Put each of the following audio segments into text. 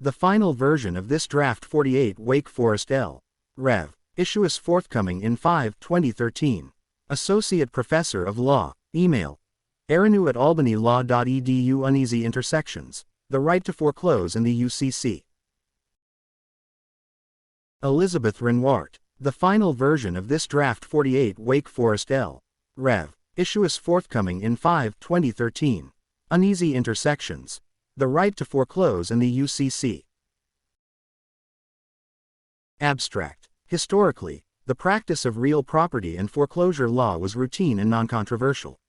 The final version of this Draft 48 Wake Forest L. Rev. Issue is forthcoming in 5/2013. Associate Professor of Law. Email. aranu@albanylaw.edu. Uneasy intersections. The right to foreclose in the UCC. Elizabeth Renwart. The final version of this Draft 48 Wake Forest L. Rev. Issue is forthcoming in 5/2013. Uneasy intersections. The right to foreclose in the UCC. Abstract. Historically, the practice of real property and foreclosure law was routine and non-controversial.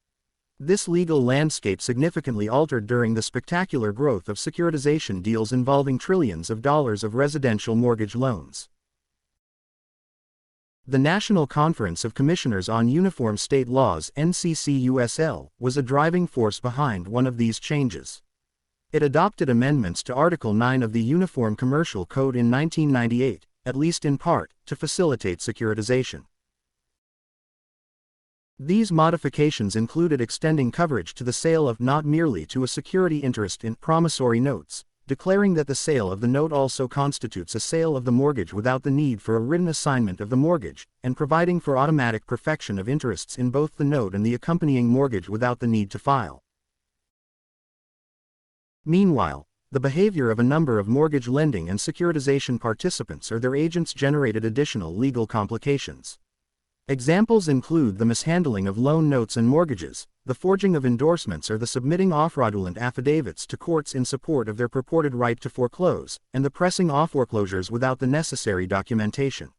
This legal landscape significantly altered during the spectacular growth of securitization deals involving trillions of dollars of residential mortgage loans. The National Conference of Commissioners on Uniform State Laws (NCCUSL) was a driving force behind one of these changes. It adopted amendments to Article 9 of the Uniform Commercial Code in 1998, at least in part, to facilitate securitization. These modifications included extending coverage to the sale of not merely to a security interest in promissory notes, declaring that the sale of the note also constitutes a sale of the mortgage without the need for a written assignment of the mortgage, and providing for automatic perfection of interests in both the note and the accompanying mortgage without the need to file. Meanwhile, the behavior of a number of mortgage lending and securitization participants or their agents generated additional legal complications. Examples include the mishandling of loan notes and mortgages, the forging of endorsements or the submitting of fraudulent affidavits to courts in support of their purported right to foreclose, and the pressing off foreclosures without the necessary documentation.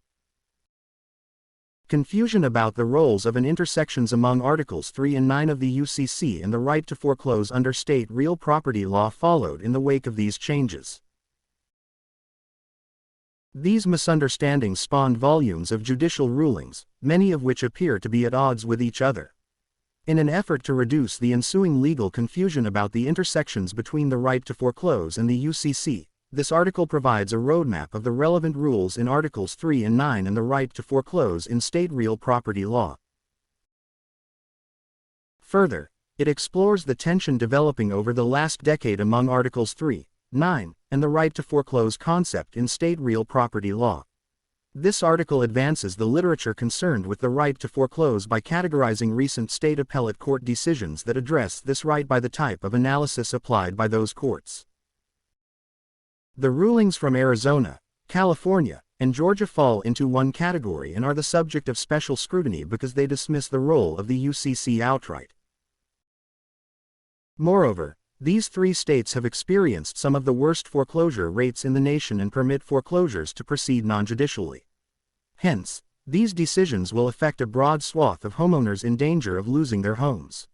Confusion about the roles of and intersections among Articles 3 and 9 of the UCC and the right to foreclose under state real property law followed in the wake of these changes. These misunderstandings spawned volumes of judicial rulings, many of which appear to be at odds with each other. In an effort to reduce the ensuing legal confusion about the intersections between the right to foreclose and the UCC, this article provides a roadmap of the relevant rules in Articles 3 and 9 and the right to foreclose in state real property law. Further, it explores the tension developing over the last decade among Articles 3, 9, and the right to foreclose concept in state real property law. This article advances the literature concerned with the right to foreclose by categorizing recent state appellate court decisions that address this right by the type of analysis applied by those courts. The rulings from Arizona, California, and Georgia fall into one category and are the subject of special scrutiny because they dismiss the role of the UCC outright. Moreover, these three states have experienced some of the worst foreclosure rates in the nation and permit foreclosures to proceed non-judicially. Hence, these decisions will affect a broad swath of homeowners in danger of losing their homes.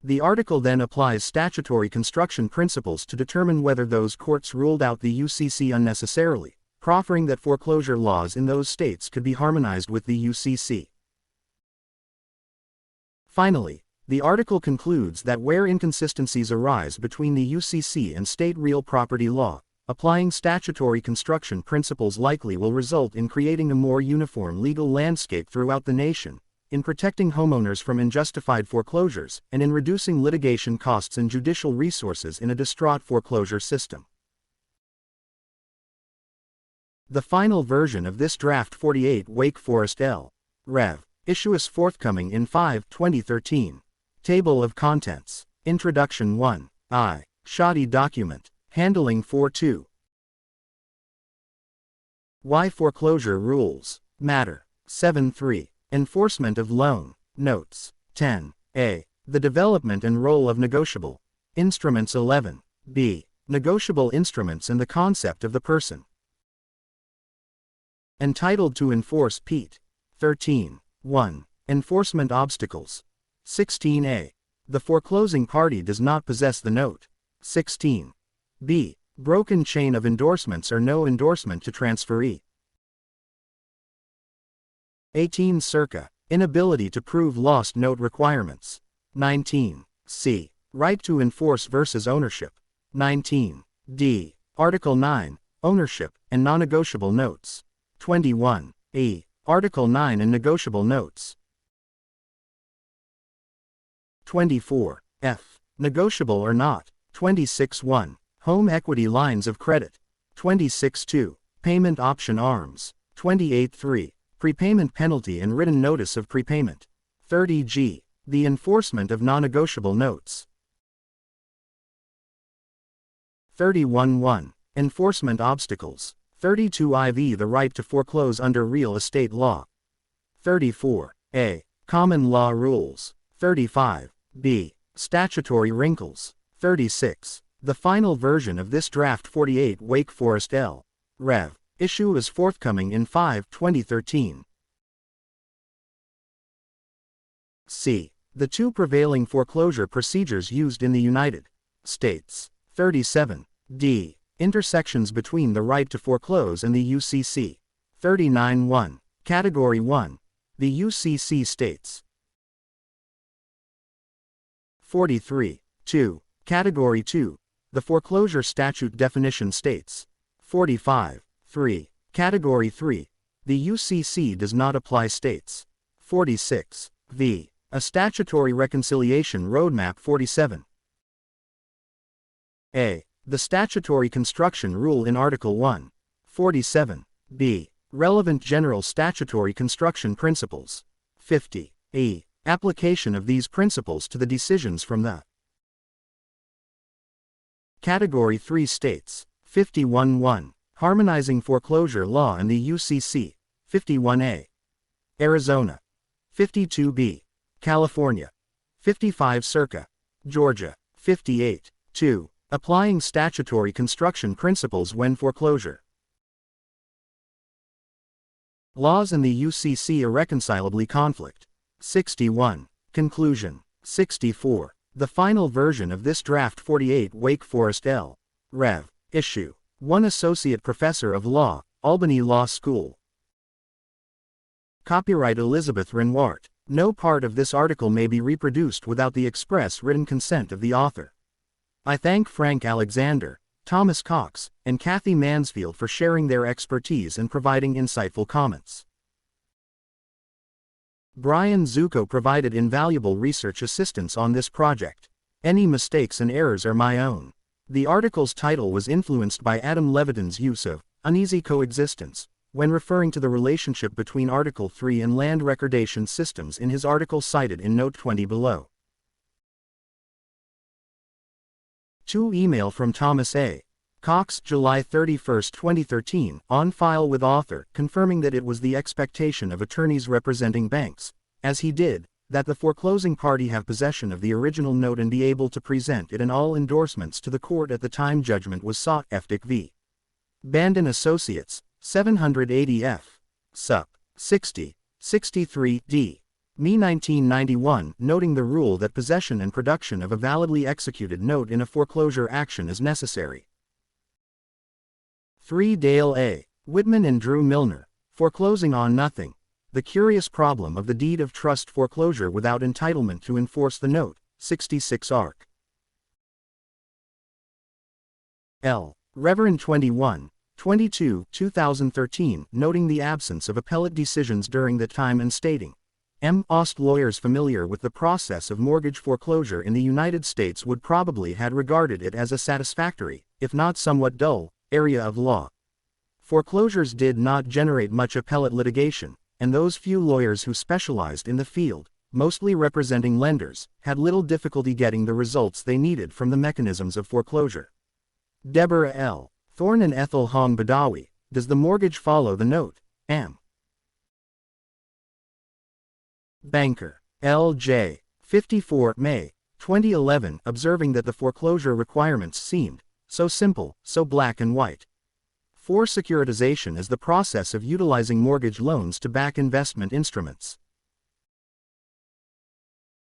The article then applies statutory construction principles to determine whether those courts ruled out the UCC unnecessarily, proffering that foreclosure laws in those states could be harmonized with the UCC. Finally, the article concludes that where inconsistencies arise between the UCC and state real property law, applying statutory construction principles likely will result in creating a more uniform legal landscape throughout the nation, in protecting homeowners from unjustified foreclosures, and in reducing litigation costs and judicial resources in a distraught foreclosure system. The final version of this Draft 48 Wake Forest L. Rev. Issue is forthcoming in 5/2013. Table of Contents. Introduction 1. I. Shoddy Document. Handling 4.2. Why Foreclosure Rules Matter. 7.3. Enforcement of Loan Notes. 10a. The Development and Role of Negotiable Instruments. 11b. Negotiable Instruments and the Concept of the Person entitled to enforce Pete. 13.1. Enforcement Obstacles. 16a. The foreclosing party does not possess the note. 16b. Broken chain of endorsements or no endorsement to transferee. 18 circa. Inability to prove lost note requirements. 19c. Right to enforce versus ownership. 19d. Article 9. Ownership and non-negotiable notes. 21e. Article 9 and negotiable notes. 24f. Negotiable or not. 26.1. Home equity lines of credit. 26.2. Payment option arms. 28.3. Prepayment penalty and written notice of prepayment. 30G. The enforcement of non-negotiable notes. 31.1. Enforcement obstacles. 32IV. The right to foreclose under real estate law. 34a. Common law rules. 35b. Statutory wrinkles. 36. The final version of this Draft 48 Wake Forest L. Rev. Issue is forthcoming in 5/2013. C. The two prevailing foreclosure procedures used in the United States. 37. D. Intersections between the right to foreclose and the UCC. 39.1. Category 1. The UCC states. 43. 2. Category 2. The foreclosure statute definition states. 45. 3. Category 3. The UCC does not apply states. 46. V. A statutory reconciliation roadmap. 47. A. The statutory construction rule in Article 1. 47. B. Relevant general statutory construction principles. 50. E. Application of these principles to the decisions from the Category 3 states. 51.1. Harmonizing foreclosure law and the UCC. 51A. Arizona. 52B. California. 55 circa. Georgia. 58. 2. Applying statutory construction principles when foreclosure laws and the UCC irreconcilably conflict. 61. Conclusion. 64. The final version of this Draft 48 Wake Forest L. Rev. Issue. 1. Associate Professor of Law, Albany Law School. Copyright Elizabeth Renwart. No part of this article may be reproduced without the express written consent of the author. I thank Frank Alexander, Thomas Cox, and Kathy Mansfield for sharing their expertise and providing insightful comments. Brian Zuko provided invaluable research assistance on this project. Any mistakes and errors are my own. The article's title was influenced by Adam Levitin's use of uneasy coexistence when referring to the relationship between Article 3 and land recordation systems in his article cited in Note 20 below. 2. Email from Thomas A. Cox, July 31, 2013, on file with author, confirming that it was the expectation of attorneys representing banks, as he did, that the foreclosing party have possession of the original note and be able to present it and all endorsements to the court at the time judgment was sought. FDIC v. Bandon Associates, 780 F. Sup. 60. 63 D. Me 1991, noting the rule that possession and production of a validly executed note in a foreclosure action is necessary. 3. Dale A. Whitman and Drew Milner, Foreclosing on Nothing. The Curious Problem of the Deed of Trust Foreclosure Without Entitlement to Enforce the Note, 66 Arc. L. Reverend 21, 22, 2013, noting the absence of appellate decisions during that time and stating, M. Ost lawyers familiar with the process of mortgage foreclosure in the United States would probably had regarded it as a satisfactory, if not somewhat dull, area of law. Foreclosures did not generate much appellate litigation, and those few lawyers who specialized in the field, mostly representing lenders, had little difficulty getting the results they needed from the mechanisms of foreclosure. Deborah L. Thorne and Ethel Hong Badawi, Does the Mortgage Follow the Note? M. Banker. L.J. 54 May 2011, observing that the foreclosure requirements seemed so simple, so black and white. 4. Securitization is the process of utilizing mortgage loans to back investment instruments.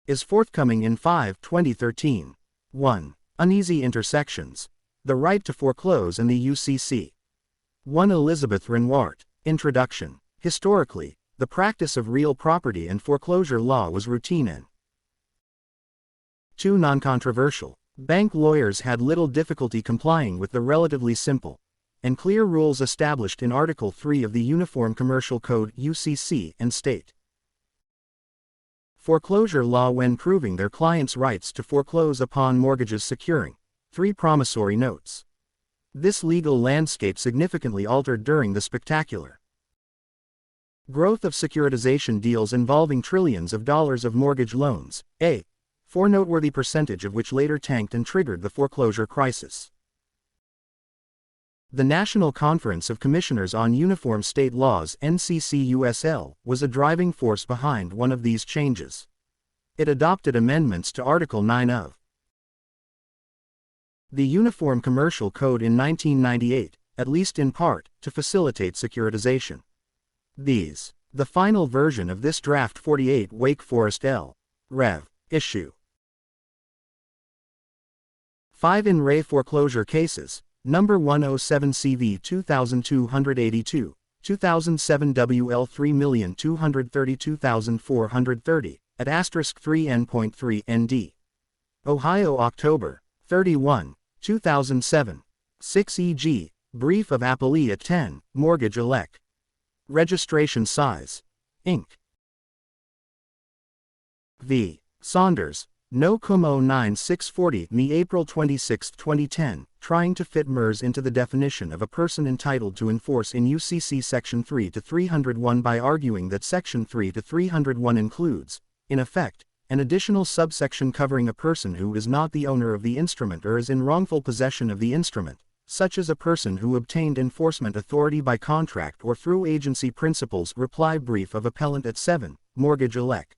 Is forthcoming in 5/2013. 1. Uneasy intersections. The right to foreclose and the UCC. 1. Elizabeth Renwart. Introduction. Historically, the practice of real property and foreclosure law was routine and 2. Non-controversial. Bank lawyers had little difficulty complying with the relatively simple and clear rules established in Article 3 of the Uniform Commercial Code (UCC) and state foreclosure law when proving their clients' rights to foreclose upon mortgages securing 3 promissory notes. This legal landscape significantly altered during the spectacular growth of securitization deals involving trillions of dollars of mortgage loans, for noteworthy percentage of which later tanked and triggered the foreclosure crisis. The National Conference of Commissioners on Uniform State Laws (NCC-USL) was a driving force behind one of these changes. It adopted amendments to Article 9 of the Uniform Commercial Code in 1998, at least in part, to facilitate securitization. The final version of this draft 48 Wake Forest L. Rev. Issue 5 in re foreclosure cases, number 107 CV 2282, 2007 WL 3232430, at *3N.3 ND. Ohio October 31, 2007. 6 EG, Brief of Appellee at 10, Mortgage Elect. Registration Size. Inc. V. Saunders, No Cum 09640 Me April 26, 2010, trying to fit MERS into the definition of a person entitled to enforce in UCC Section 3 to 301 by arguing that Section 3 to 301 includes, in effect, an additional subsection covering a person who is not the owner of the instrument or is in wrongful possession of the instrument, such as a person who obtained enforcement authority by contract or through agency principles. Reply brief of appellant at 7, Mortgage Elect.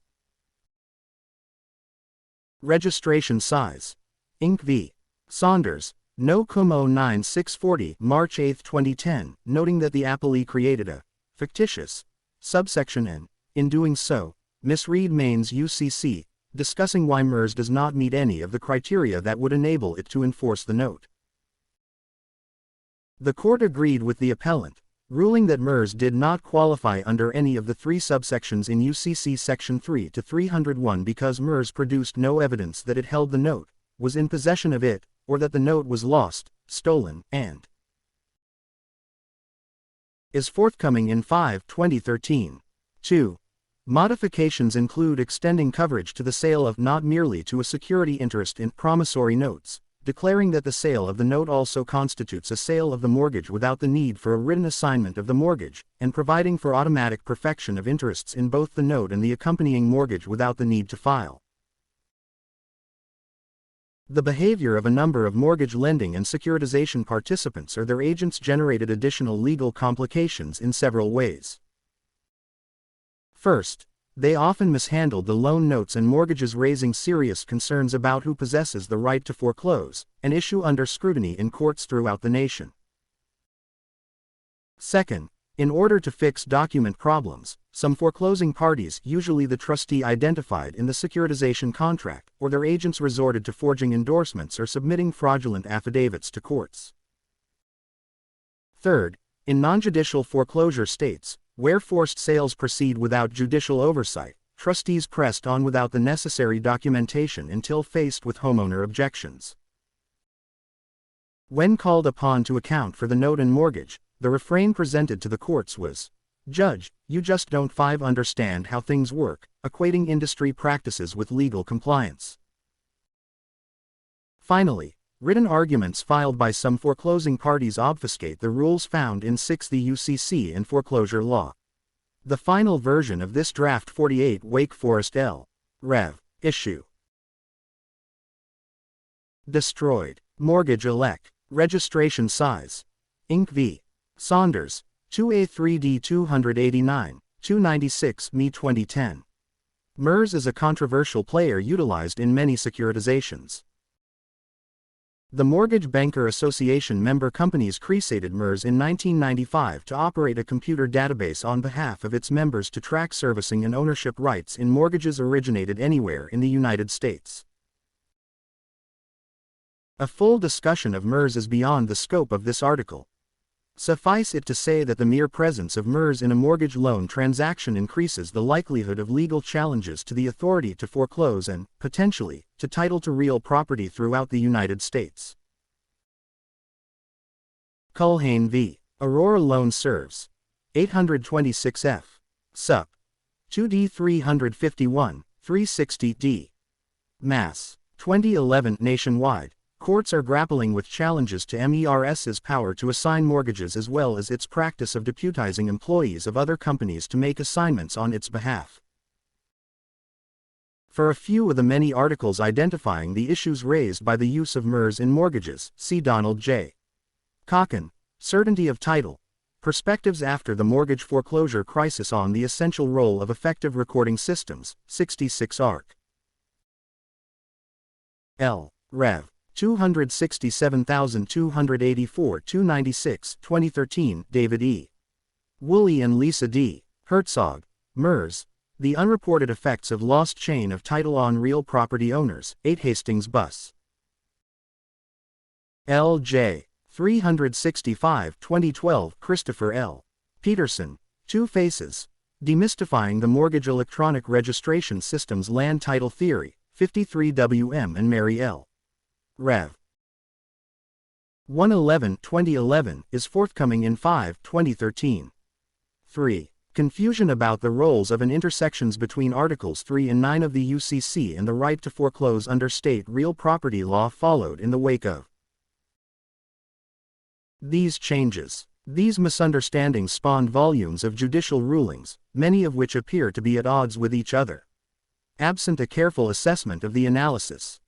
Registration Size. Inc. v. Saunders, No Cum 09640 March 8, 2010, noting that the appellee created a fictitious subsection and, in doing so, misread Maine's UCC, discussing why MERS does not meet any of the criteria that would enable it to enforce the note. The court agreed with the appellant, ruling that MERS did not qualify under any of the three subsections in UCC Section 3 to 301 because MERS produced no evidence that it held the note, was in possession of it, or that the note was lost, stolen, and is forthcoming in 5/2013. 2. Modifications include extending coverage to the sale of not merely to a security interest in promissory notes, declaring that the sale of the note also constitutes a sale of the mortgage without the need for a written assignment of the mortgage, and providing for automatic perfection of interests in both the note and the accompanying mortgage without the need to file. The behavior of a number of mortgage lending and securitization participants or their agents generated additional legal complications in several ways. First, they often mishandled the loan notes and mortgages, raising serious concerns about who possesses the right to foreclose, an issue under scrutiny in courts throughout the nation. Second, in order to fix document problems, some foreclosing parties, usually the trustee identified in the securitization contract, or their agents, resorted to forging endorsements or submitting fraudulent affidavits to courts. Third, in non-judicial foreclosure states, where forced sales proceed without judicial oversight, trustees pressed on without the necessary documentation until faced with homeowner objections. When called upon to account for the note and mortgage, the refrain presented to the courts was, "Judge, you just don't understand how things work," equating industry practices with legal compliance. Finally, written arguments filed by some foreclosing parties obfuscate the rules found in 6 the UCC and foreclosure law. The final version of this draft 48 Wake Forest L. Rev. Issue destroyed. Mortgage Elect. Registration Size. Inc. v. Saunders, 2A3D 289, 296 Me 2010. MERS is a controversial player utilized in many securitizations. The Mortgage Banker Association member companies created MERS in 1995 to operate a computer database on behalf of its members to track servicing and ownership rights in mortgages originated anywhere in the United States. A full discussion of MERS is beyond the scope of this article. Suffice it to say that the mere presence of MERS in a mortgage loan transaction increases the likelihood of legal challenges to the authority to foreclose and, potentially, to title to real property throughout the United States. Culhane v. Aurora Loan Serves. 826 F. Sup. 2D 351, 360 D. Mass. 2011 Nationwide, Courts are grappling with challenges to MERS's power to assign mortgages as well as its practice of deputizing employees of other companies to make assignments on its behalf. For a few of the many articles identifying the issues raised by the use of MERS in mortgages, see Donald J. Cocken, Certainty of Title, Perspectives After the Mortgage Foreclosure Crisis on the Essential Role of Effective Recording Systems, 66 Arc. L. Rev. 267,284 296 2013 David E. Woolley and Lisa D. Herzog, MERS, The Unreported Effects of Lost Chain of Title on Real Property Owners, 8 Hastings Bus. L.J. 365 2012 Christopher L. Peterson, Two Faces, Demystifying the Mortgage Electronic Registration System's Land Title Theory, 53 W.M. and Mary L. Rev. 111 2011 is forthcoming in 5 2013. 3. Confusion about the roles of and intersections between Articles 3 and 9 of the UCC and the right to foreclose under state real property law followed in the wake of these changes. These misunderstandings spawned volumes of judicial rulings, many of which appear to be at odds with each other. Absent a careful assessment of the analysis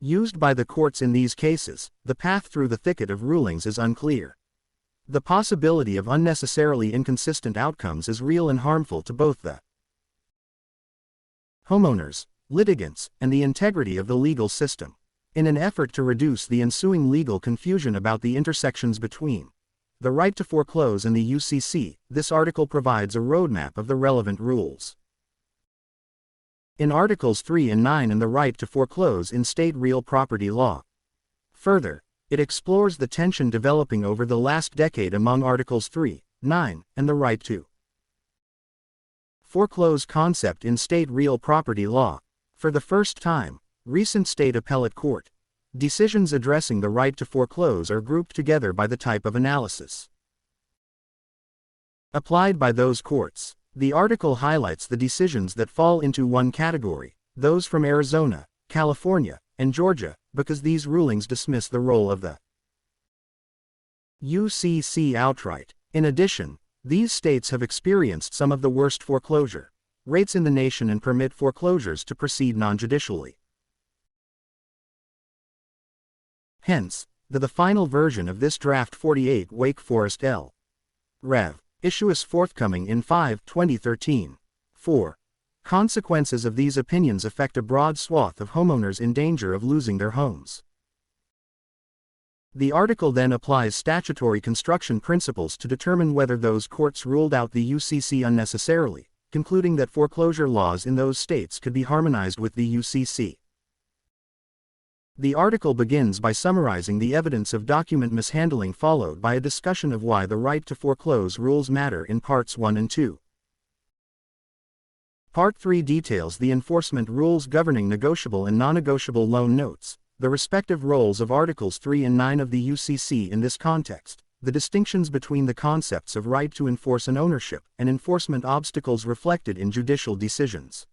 used by the courts in these cases, the path through the thicket of rulings is unclear. The possibility of unnecessarily inconsistent outcomes is real and harmful to both the homeowners, litigants, and the integrity of the legal system. In an effort to reduce the ensuing legal confusion about the intersections between the right to foreclose and the UCC, this article provides a roadmap of the relevant rules. In Articles 3 and 9 and the right to foreclose in state real property law. Further, it explores the tension developing over the last decade among Articles 3, 9, and the right to foreclose concept in state real property law. For the first time, recent state appellate court decisions addressing the right to foreclose are grouped together by the type of analysis applied by those courts. The article highlights the decisions that fall into one category, those from Arizona, California, and Georgia, because these rulings dismiss the role of the UCC outright. In addition, these states have experienced some of the worst foreclosure rates in the nation and permit foreclosures to proceed non-judicially. Hence, the final version of this Draft 48 Wake Forest L. Rev. Issue is forthcoming in 5 2013. 4. Consequences of these opinions affect a broad swath of homeowners in danger of losing their homes. The article then applies statutory construction principles to determine whether those courts ruled out the UCC unnecessarily, concluding that foreclosure laws in those states could be harmonized with the UCC. The article begins by summarizing the evidence of document mishandling followed by a discussion of why the right to foreclose rules matter in Parts 1 and 2. Part 3 details the enforcement rules governing negotiable and non-negotiable loan notes, the respective roles of Articles 3 and 9 of the UCC in this context, the distinctions between the concepts of right to enforce and ownership, and enforcement obstacles reflected in judicial decisions.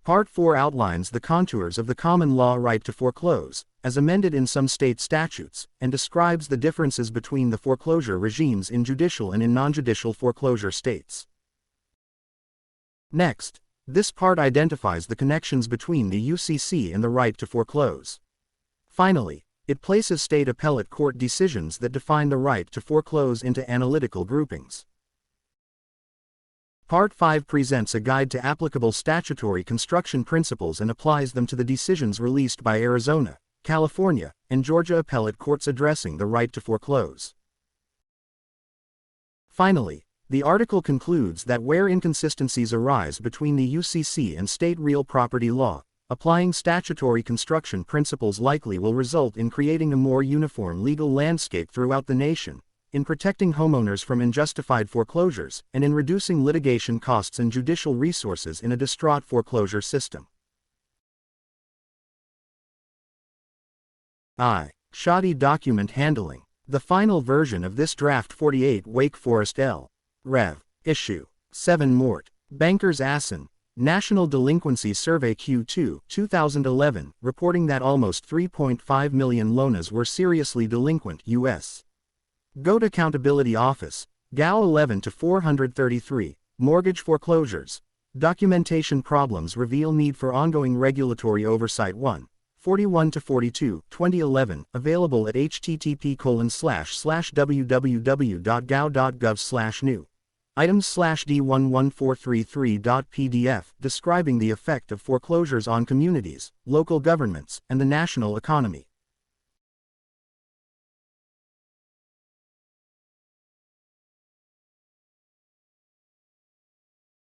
Part 4 outlines the contours of the common law right to foreclose, as amended in some state statutes, and describes the differences between the foreclosure regimes in judicial and in non-judicial foreclosure states. Next, this part identifies the connections between the UCC and the right to foreclose. Finally, it places state appellate court decisions that define the right to foreclose into analytical groupings. Part 5 presents a guide to applicable statutory construction principles and applies them to the decisions released by Arizona, California, and Georgia appellate courts addressing the right to foreclose. Finally, the article concludes that where inconsistencies arise between the UCC and state real property law, applying statutory construction principles likely will result in creating a more uniform legal landscape throughout the nation, in protecting homeowners from unjustified foreclosures, and in reducing litigation costs and judicial resources in a distraught foreclosure system. Shoddy document handling. The final version of this Draft 48 Wake Forest L. Rev. Issue 7 Mort. Bankers Asin, National Delinquency Survey Q2, 2011, reporting that almost 3.5 million loaners were seriously delinquent U.S. GOAT Accountability Office, GAO 11-433, Mortgage Foreclosures. Documentation problems reveal need for ongoing regulatory oversight 1. 41-42, 2011, available at http://www.gao.gov/new. Items/D11433.pdf describing the effect of foreclosures on communities, local governments, and the national economy.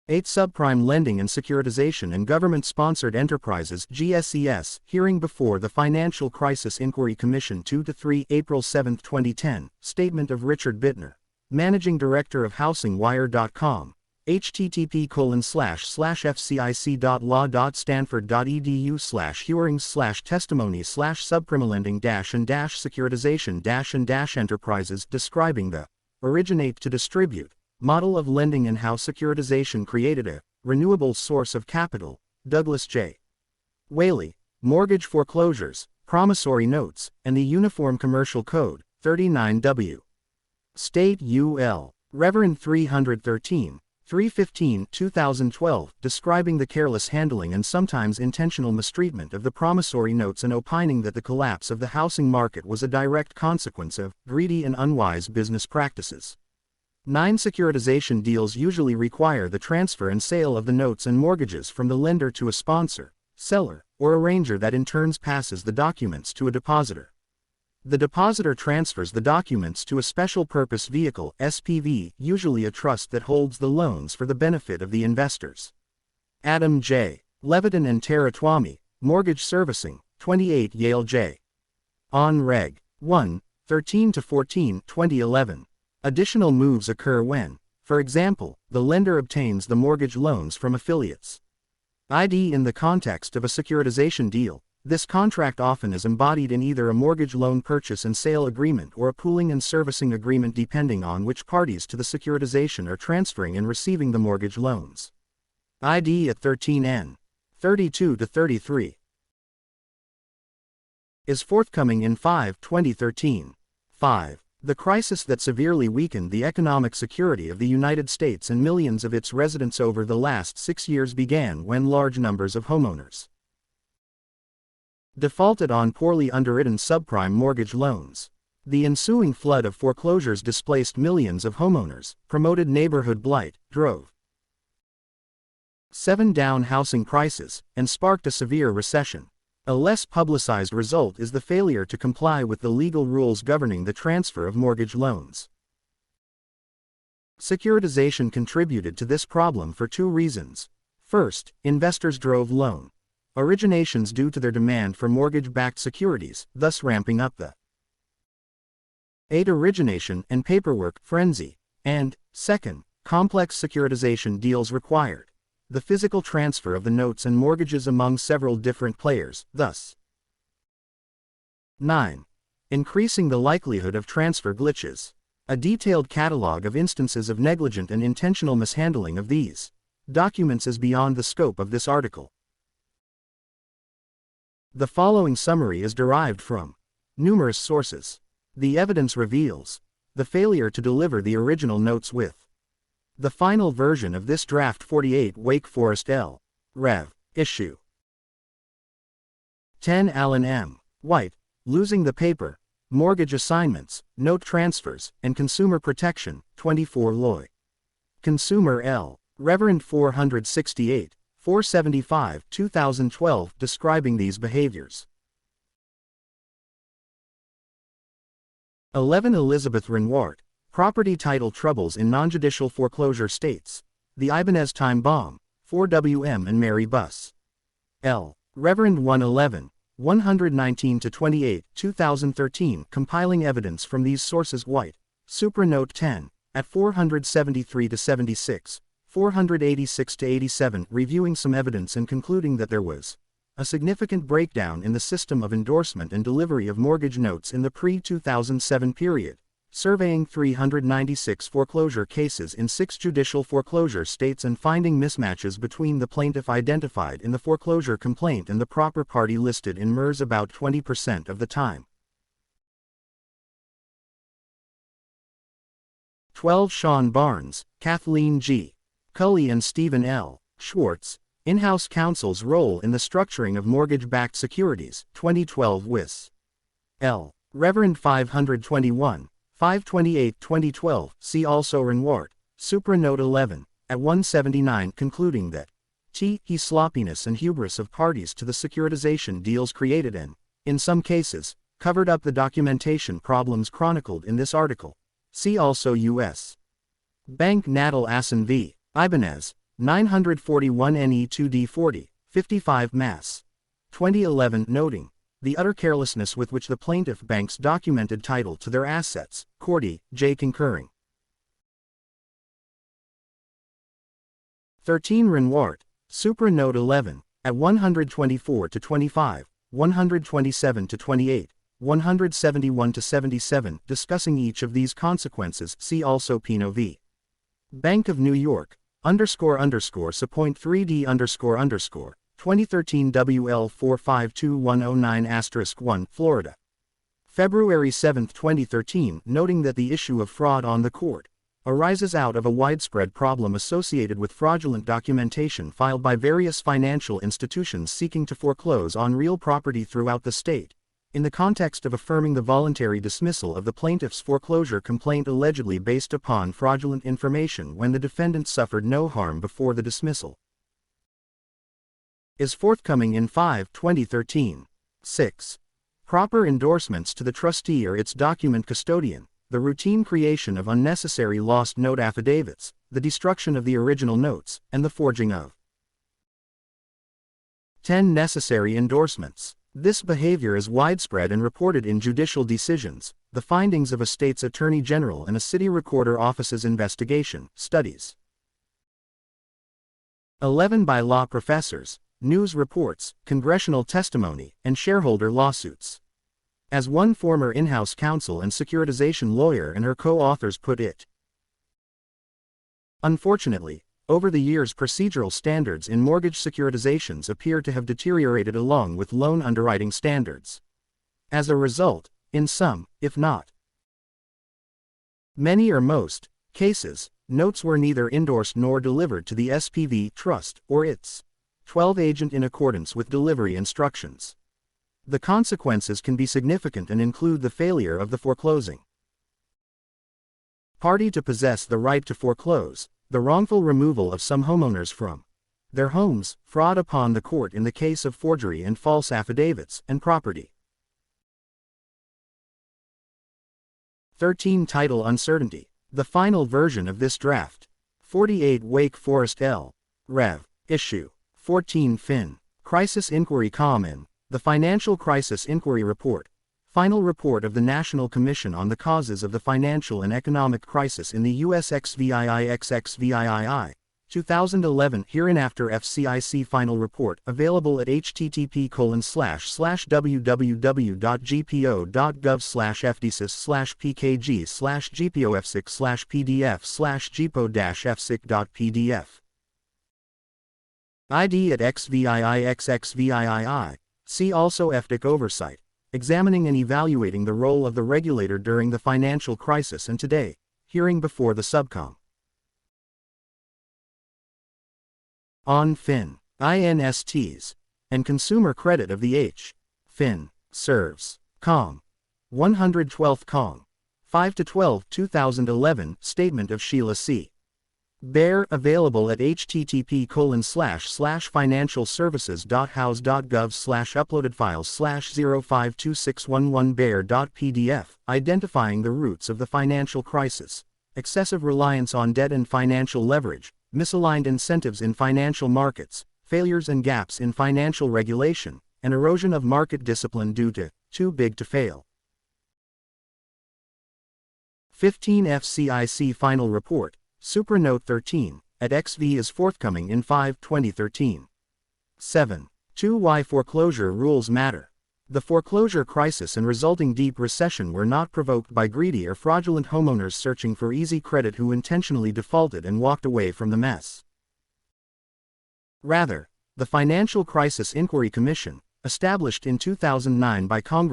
Eight Subprime Lending and Securitization and Government-Sponsored Enterprises GSES, hearing before the Financial Crisis Inquiry Commission 2-3, April 7, 2010, statement of Richard Bittner, Managing Director of HousingWire.com, http://fcic.law.stanford.edu/hearings/testimony/subprimalending-and-securitization-enterprises describing the originate to distribute model of lending and how securitization created a renewable source of capital. Douglas J. Whaley, Mortgage Foreclosures, Promissory Notes, and the Uniform Commercial Code, 39 W. State UL. Reverend 313, 315, 2012, describing the careless handling and sometimes intentional mistreatment of the promissory notes and opining that the collapse of the housing market was a direct consequence of greedy and unwise business practices. 9 Securitization deals usually require the transfer and sale of the notes and mortgages from the lender to a sponsor, seller, or arranger that in turn passes the documents to a depositor. The depositor transfers the documents to a special purpose vehicle (SPV), usually a trust that holds the loans for the benefit of the investors. Adam J. Levitin and Tara Twomey, Mortgage Servicing, 28 Yale J. On Reg. 1, 13-14, 2011. Additional moves occur when, for example, the lender obtains the mortgage loans from affiliates. I.d. in the context of a securitization deal, this contract often is embodied in either a mortgage loan purchase and sale agreement or a pooling and servicing agreement depending on which parties to the securitization are transferring and receiving the mortgage loans. I.d. at 13N. 32-33 is forthcoming in 5/2013. 5. The crisis that severely weakened the economic security of the United States and millions of its residents over the last 6 years began when large numbers of homeowners defaulted on poorly underwritten subprime mortgage loans. The ensuing flood of foreclosures displaced millions of homeowners, promoted neighborhood blight, drove 7 down housing prices, and sparked a severe recession. A less publicized result is the failure to comply with the legal rules governing the transfer of mortgage loans. Securitization contributed to this problem for 2 reasons. First, investors drove loan originations due to their demand for mortgage-backed securities, thus ramping up the origination and paperwork frenzy. And, second, complex securitization deals required the physical transfer of the notes and mortgages among several different players, thus 9. Increasing the likelihood of transfer glitches. A detailed catalog of instances of negligent and intentional mishandling of these documents is beyond the scope of this article. The following summary is derived from numerous sources. The evidence reveals the failure to deliver the original notes with the final version of this draft 48 Wake Forest L. Rev. Issue 10 Allen M. White, Losing the Paper, Mortgage Assignments, Note Transfers, and Consumer Protection, 24 Loy. Consumer L. Reverend 468, 475, 2012, describing these behaviors. 11 Elizabeth Renwart, Property Title Troubles in Non-Judicial Foreclosure States, The Ibanez Time Bomb, 4WM and Mary Buss. L. Reverend 111, 119-28, 2013, compiling evidence from these sources. White, Supra Note 10, at 473-76, 486-87, reviewing some evidence and concluding that there was a significant breakdown in the system of endorsement and delivery of mortgage notes in the pre-2007 period. surveying 396 foreclosure cases in 6 judicial foreclosure states and finding mismatches between the plaintiff identified in the foreclosure complaint and the proper party listed in MERS about 20% of the time. 12 Sean Barnes, Kathleen G. Cully and Stephen L. Schwartz, In-House Counsel's Role in the Structuring of Mortgage-Backed Securities, 2012 Wis. L. Reverend 521, 528-2012, see also Renwart, Supra Note 11, at 179 concluding that he sloppiness and hubris of parties to the securitization deals created and, in some cases, covered up the documentation problems chronicled in this article. See also U.S. Bank Natal Assen v. Ibanez, 941 NE 2D40, 55 Mass. 2011, noting the utter carelessness with which the plaintiff banks documented title to their assets. Cordy, J. concurring. 13 Renwart, Supra Note 11, at 124-25, 127-28, 171-77, discussing each of these consequences. See also Pino v. Bank of New York, ___3D__, 2013 WL 4522109*1, Florida. February 7, 2013, noting that the issue of fraud on the court arises out of a widespread problem associated with fraudulent documentation filed by various financial institutions seeking to foreclose on real property throughout the state, in the context of affirming the voluntary dismissal of the plaintiff's foreclosure complaint allegedly based upon fraudulent information when the defendant suffered no harm before the dismissal, is forthcoming in 5/2013. 6. Proper endorsements to the trustee or its document custodian, the routine creation of unnecessary lost note affidavits, the destruction of the original notes, and the forging of 10 necessary endorsements. This behavior is widespread and reported in judicial decisions, the findings of a state's attorney general and a city recorder office's investigation, studies. 11 by law professors, news reports, congressional testimony, and shareholder lawsuits. As one former in-house counsel and securitization lawyer and her co-authors put it, unfortunately, over the years procedural standards in mortgage securitizations appear to have deteriorated along with loan underwriting standards. As a result, in some, if not many or most, cases, notes were neither endorsed nor delivered to the SPV trust or its 12 agent in accordance with delivery instructions. The consequences can be significant and include the failure of the foreclosing party to possess the right to foreclose, the wrongful removal of some homeowners from their homes, fraud upon the court in the case of forgery and false affidavits, and property. 13 Title uncertainty. The final version of this draft. 48 Wake Forest L. Rev. Issue 14 Fin. Crisis Inquiry Com. The Financial Crisis Inquiry Report. Final report of the National Commission on the Causes of the Financial and Economic Crisis in the U.S. XVII 2011 hereinafter FCIC Final Report available at http://www.gpo.gov/fdsys/pkg/gpo-fsic.pdf. ID at XVIIXXVIII. See also FDIC Oversight, examining and evaluating the role of the regulator during the financial crisis and today, hearing before the Subcom. On Fin. INSTs. And Consumer Credit of the H. Fin. Serves. Com. 112th Cong. 5-12/2011 Statement of Sheila C. Bear available at http://financialservices.house.gov/uploaded-files/052611bear.pdf, identifying the roots of the financial crisis, excessive reliance on debt and financial leverage, misaligned incentives in financial markets, failures and gaps in financial regulation, and erosion of market discipline due to too big to fail. 15 FCIC Final Report, Supra Note 13, at XV is forthcoming in 5/2013. 7. 2 Why Foreclosure Rules Matter. The foreclosure crisis and resulting deep recession were not provoked by greedy or fraudulent homeowners searching for easy credit who intentionally defaulted and walked away from the mess. Rather, the Financial Crisis Inquiry Commission, established in 2009 by Congress,